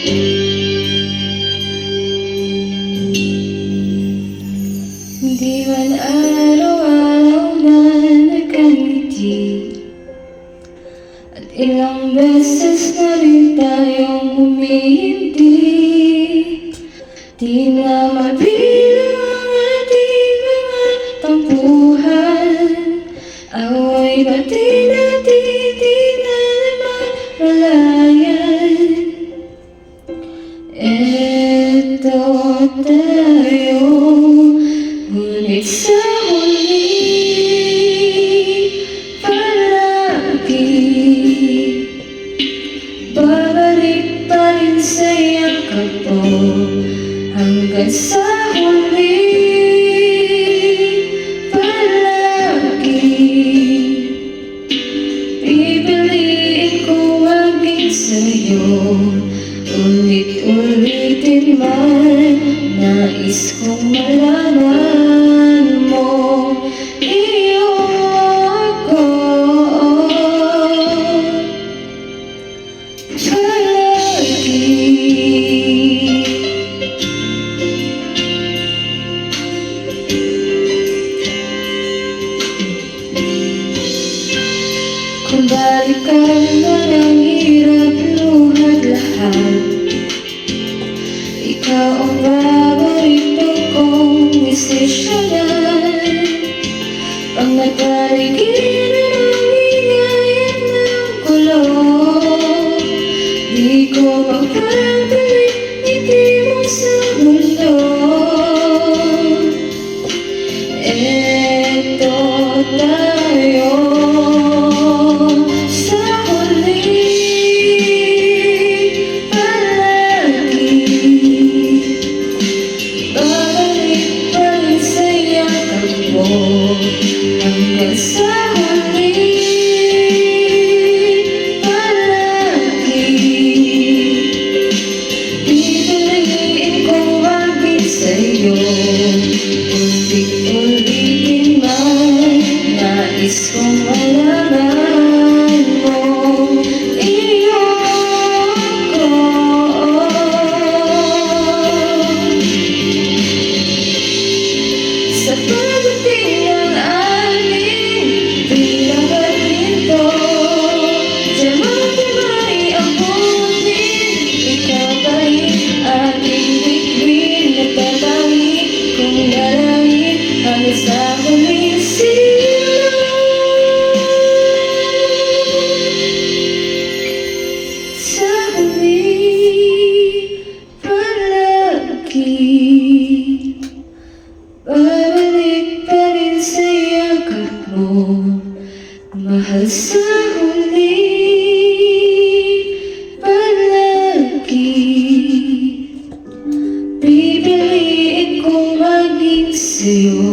Di man araw-araw na nagkangiti, at ilang beses na rin tayong humihindi. Di na mabilang ang ating mga tampuhan, away pati natin di na naman malayan. Eto tayo, ngunit sa huli palagi babalik pa rin sa yakap mo. Hanggang sa huli palagi pipiliin ko maging sa'yo. Ulit-ulitin man, nais kong malaman mo, iyo ako palagi. Kung balikan na ng hirap luhad lahat, ikaw ang paborito kong desisyonan. Pag nagpaligiran ang ingay at ng gulo, di ko mapapalik ngiti mo sa mundo. Eto tayo sa huli palagi, babalik pa rin sa yakap mo. Hanggang sa huli palagi pipiliin kong maging sa'yo. Ulit-ulitin man, nais kong malaman mo, iyo ako sa pagdating ng aling pinakalinto. Diyan matibay ang butin, ikaw ba'y aking bituin, nagtatawi kung dalangin hanggang sa huling silaw. Sa huli palagi babalik pa rin sa yakap mo. Mahal sa huli palagi pipiliin kong maging sa'yo.